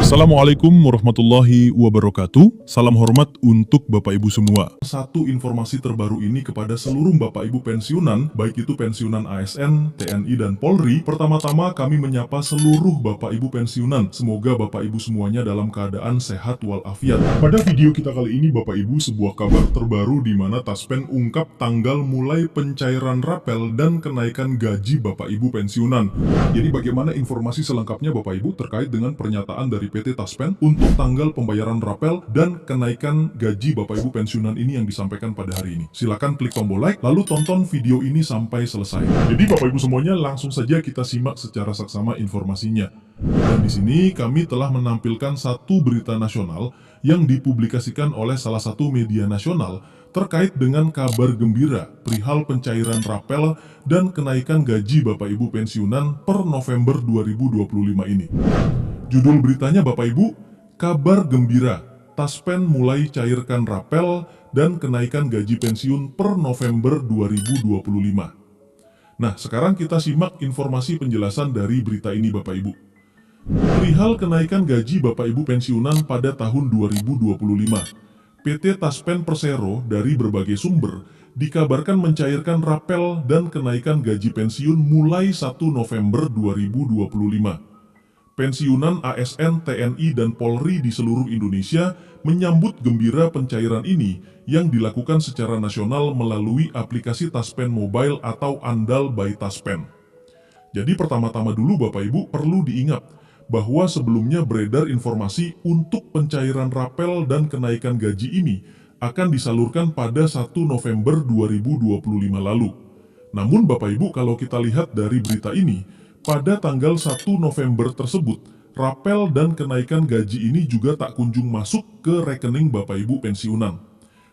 Assalamualaikum warahmatullahi wabarakatuh. Salam hormat untuk Bapak Ibu semua. Satu informasi terbaru ini kepada seluruh Bapak Ibu pensiunan, baik itu pensiunan ASN, TNI, dan Polri. Pertama-tama kami menyapa seluruh Bapak Ibu pensiunan. Semoga Bapak Ibu semuanya dalam keadaan sehat walafiat. Pada video kita kali ini Bapak Ibu, sebuah kabar terbaru di mana Taspen ungkap tanggal mulai pencairan rapel dan kenaikan gaji Bapak Ibu pensiunan. Jadi bagaimana informasi selengkapnya Bapak Ibu terkait dengan pernyataan dari PT Taspen untuk tanggal pembayaran rapel dan kenaikan gaji Bapak Ibu pensiunan ini yang disampaikan pada hari ini. Silakan klik tombol like, lalu tonton video ini sampai selesai. Jadi Bapak Ibu semuanya, langsung saja kita simak secara saksama informasinya. Dan di sini kami telah menampilkan satu berita nasional yang dipublikasikan oleh salah satu media nasional terkait dengan kabar gembira perihal pencairan rapel dan kenaikan gaji Bapak Ibu pensiunan per November 2025 ini. Judul beritanya Bapak Ibu, kabar gembira, Taspen mulai cairkan rapel dan kenaikan gaji pensiun per November 2025. Nah, sekarang kita simak informasi penjelasan dari berita ini Bapak Ibu. Perihal kenaikan gaji Bapak Ibu pensiunan pada tahun 2025, PT Taspen Persero dari berbagai sumber dikabarkan mencairkan rapel dan kenaikan gaji pensiun mulai 1 November 2025. Pensiunan ASN, TNI, dan Polri di seluruh Indonesia menyambut gembira pencairan ini yang dilakukan secara nasional melalui aplikasi Taspen Mobile atau Andal by Taspen. Jadi pertama-tama dulu Bapak Ibu perlu diingat bahwa sebelumnya beredar informasi untuk pencairan rapel dan kenaikan gaji ini akan disalurkan pada 1 November 2025 lalu. Namun Bapak Ibu, kalau kita lihat dari berita ini, pada tanggal 1 November tersebut, rapel dan kenaikan gaji ini juga tak kunjung masuk ke rekening Bapak Ibu pensiunan.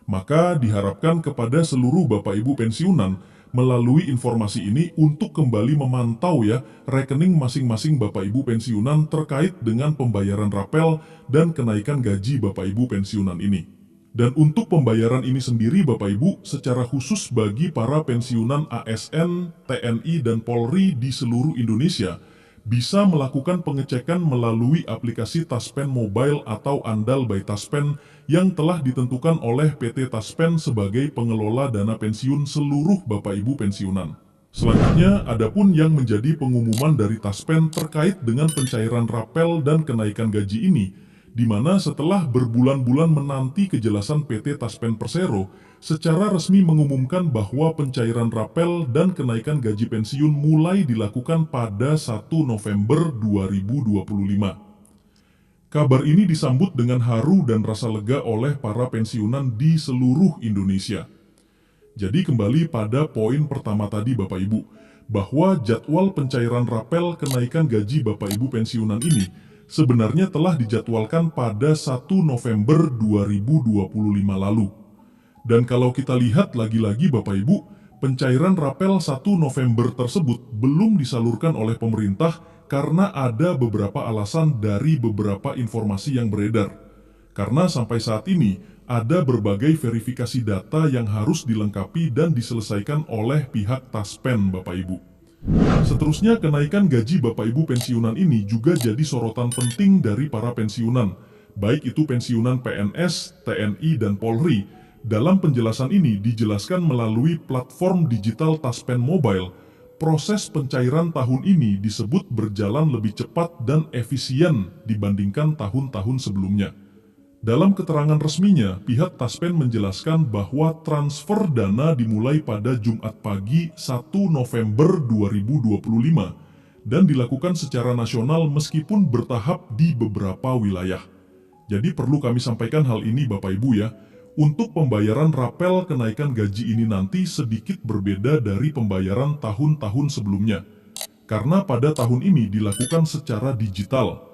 Maka diharapkan kepada seluruh Bapak Ibu pensiunan melalui informasi ini untuk kembali memantau ya rekening masing-masing Bapak Ibu pensiunan terkait dengan pembayaran rapel dan kenaikan gaji Bapak Ibu pensiunan ini. Dan untuk pembayaran ini sendiri Bapak Ibu secara khusus bagi para pensiunan ASN, TNI, dan Polri di seluruh Indonesia bisa melakukan pengecekan melalui aplikasi Taspen Mobile atau Andal by Taspen yang telah ditentukan oleh PT Taspen sebagai pengelola dana pensiun seluruh Bapak Ibu pensiunan. Selanjutnya, adapun yang menjadi pengumuman dari Taspen terkait dengan pencairan rapel dan kenaikan gaji ini, di mana setelah berbulan-bulan menanti kejelasan PT Taspen Persero secara resmi mengumumkan bahwa pencairan rapel dan kenaikan gaji pensiun mulai dilakukan pada 1 November 2025. Kabar ini disambut dengan haru dan rasa lega oleh para pensiunan di seluruh Indonesia. Jadi kembali pada poin pertama tadi Bapak Ibu, bahwa jadwal pencairan rapel kenaikan gaji Bapak Ibu pensiunan ini sebenarnya telah dijadwalkan pada 1 November 2025 lalu. Dan kalau kita lihat lagi-lagi Bapak Ibu, pencairan rapel 1 November tersebut belum disalurkan oleh pemerintah karena ada beberapa alasan dari beberapa informasi yang beredar. Karena sampai saat ini ada berbagai verifikasi data yang harus dilengkapi dan diselesaikan oleh pihak Taspen Bapak Ibu. Seterusnya, kenaikan gaji Bapak Ibu pensiunan ini juga jadi sorotan penting dari para pensiunan, baik itu pensiunan PNS, TNI, dan Polri. Dalam penjelasan ini dijelaskan melalui platform digital Taspen Mobile, proses pencairan tahun ini disebut berjalan lebih cepat dan efisien dibandingkan tahun-tahun sebelumnya. Dalam keterangan resminya, pihak Taspen menjelaskan bahwa transfer dana dimulai pada Jumat pagi 1 November 2025 dan dilakukan secara nasional meskipun bertahap di beberapa wilayah. Jadi perlu kami sampaikan hal ini Bapak Ibu ya, untuk pembayaran rapel kenaikan gaji ini nanti sedikit berbeda dari pembayaran tahun-tahun sebelumnya. Karena pada tahun ini dilakukan secara digital.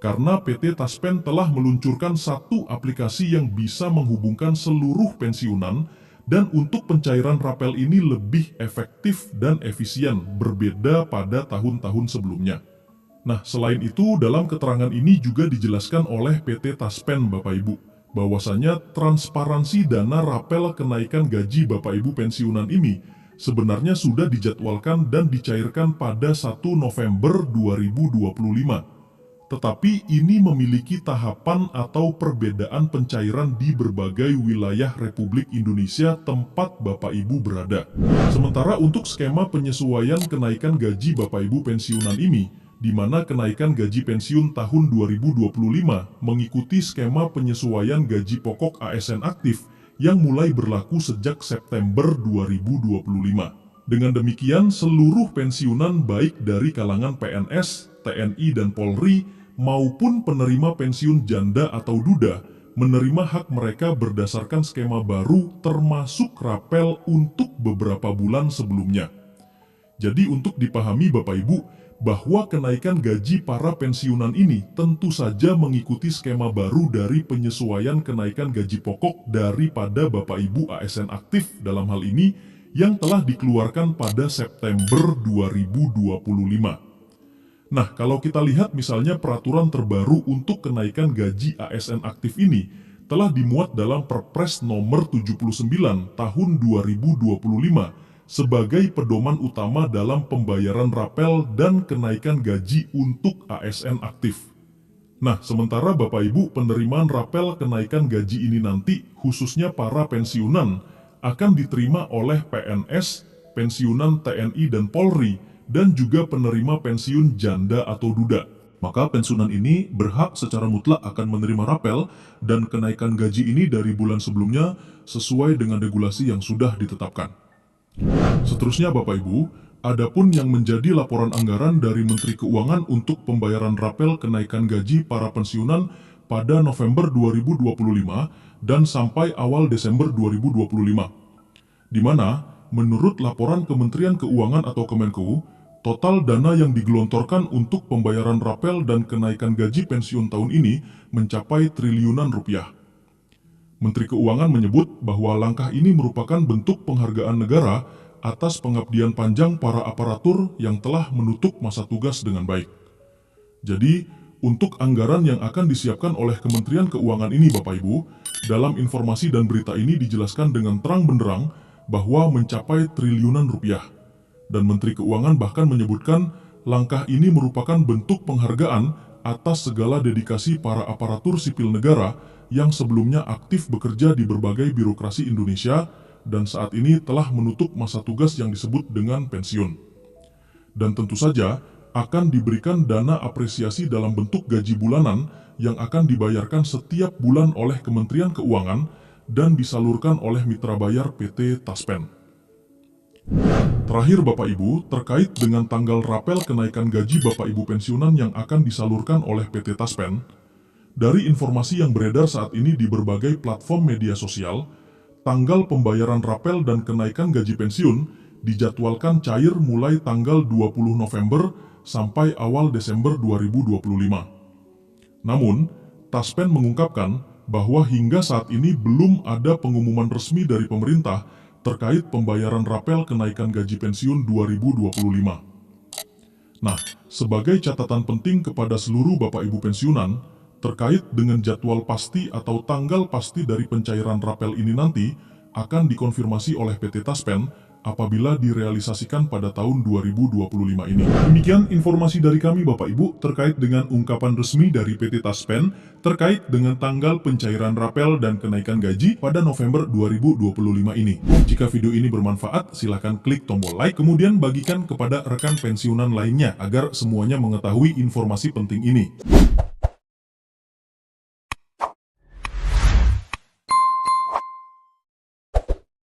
Karena PT Taspen telah meluncurkan satu aplikasi yang bisa menghubungkan seluruh pensiunan dan untuk pencairan rapel ini lebih efektif dan efisien berbeda pada tahun-tahun sebelumnya. Nah, selain itu dalam keterangan ini juga dijelaskan oleh PT Taspen Bapak Ibu bahwasanya transparansi dana rapel kenaikan gaji Bapak Ibu pensiunan ini sebenarnya sudah dijadwalkan dan dicairkan pada 1 November 2025. Tetapi ini memiliki tahapan atau perbedaan pencairan di berbagai wilayah Republik Indonesia tempat Bapak Ibu berada. Sementara untuk skema penyesuaian kenaikan gaji Bapak Ibu pensiunan ini, di mana kenaikan gaji pensiun tahun 2025 mengikuti skema penyesuaian gaji pokok ASN aktif yang mulai berlaku sejak September 2025. Dengan demikian, seluruh pensiunan baik dari kalangan PNS, TNI, dan Polri maupun penerima pensiun janda atau duda menerima hak mereka berdasarkan skema baru termasuk rapel untuk beberapa bulan sebelumnya. Jadi untuk dipahami Bapak Ibu, bahwa kenaikan gaji para pensiunan ini tentu saja mengikuti skema baru dari penyesuaian kenaikan gaji pokok daripada Bapak Ibu ASN aktif dalam hal ini yang telah dikeluarkan pada September 2025. Nah, kalau kita lihat misalnya peraturan terbaru untuk kenaikan gaji ASN aktif ini telah dimuat dalam Perpres nomor 79 tahun 2025 sebagai pedoman utama dalam pembayaran rapel dan kenaikan gaji untuk ASN aktif. Nah, sementara Bapak Ibu penerimaan rapel kenaikan gaji ini nanti khususnya para pensiunan akan diterima oleh PNS, pensiunan TNI dan Polri, dan juga penerima pensiun janda atau duda. Maka pensiunan ini berhak secara mutlak akan menerima rapel dan kenaikan gaji ini dari bulan sebelumnya sesuai dengan regulasi yang sudah ditetapkan. Seterusnya Bapak Ibu, adapun yang menjadi laporan anggaran dari Menteri Keuangan untuk pembayaran rapel kenaikan gaji para pensiunan pada November 2025 dan sampai awal Desember 2025. Di mana menurut laporan Kementerian Keuangan atau Kemenku, total dana yang digelontorkan untuk pembayaran rapel dan kenaikan gaji pensiun tahun ini mencapai triliunan rupiah. Menteri Keuangan menyebut bahwa langkah ini merupakan bentuk penghargaan negara atas pengabdian panjang para aparatur yang telah menutup masa tugas dengan baik. Jadi, untuk anggaran yang akan disiapkan oleh Kementerian Keuangan ini Bapak Ibu, dalam informasi dan berita ini dijelaskan dengan terang benderang bahwa mencapai triliunan rupiah. Dan Menteri Keuangan bahkan menyebutkan langkah ini merupakan bentuk penghargaan atas segala dedikasi para aparatur sipil negara yang sebelumnya aktif bekerja di berbagai birokrasi Indonesia dan saat ini telah menutup masa tugas yang disebut dengan pensiun. Dan tentu saja akan diberikan dana apresiasi dalam bentuk gaji bulanan yang akan dibayarkan setiap bulan oleh Kementerian Keuangan dan disalurkan oleh mitra bayar PT Taspen. Terakhir Bapak Ibu, terkait dengan tanggal rapel kenaikan gaji Bapak Ibu pensiunan yang akan disalurkan oleh PT Taspen, dari informasi yang beredar saat ini di berbagai platform media sosial, tanggal pembayaran rapel dan kenaikan gaji pensiun dijadwalkan cair mulai tanggal 20 November sampai awal Desember 2025. Namun, Taspen mengungkapkan bahwa hingga saat ini belum ada pengumuman resmi dari pemerintah terkait pembayaran rapel kenaikan gaji pensiun 2025. Nah, sebagai catatan penting kepada seluruh Bapak Ibu pensiunan, terkait dengan jadwal pasti atau tanggal pasti dari pencairan rapel ini nanti akan dikonfirmasi oleh PT Taspen apabila direalisasikan pada tahun 2025 ini. Demikian informasi dari kami Bapak Ibu terkait dengan ungkapan resmi dari PT Taspen terkait dengan tanggal pencairan rapel dan kenaikan gaji pada November 2025 ini. Jika video ini bermanfaat, silakan klik tombol like, kemudian bagikan kepada rekan pensiunan lainnya agar semuanya mengetahui informasi penting ini.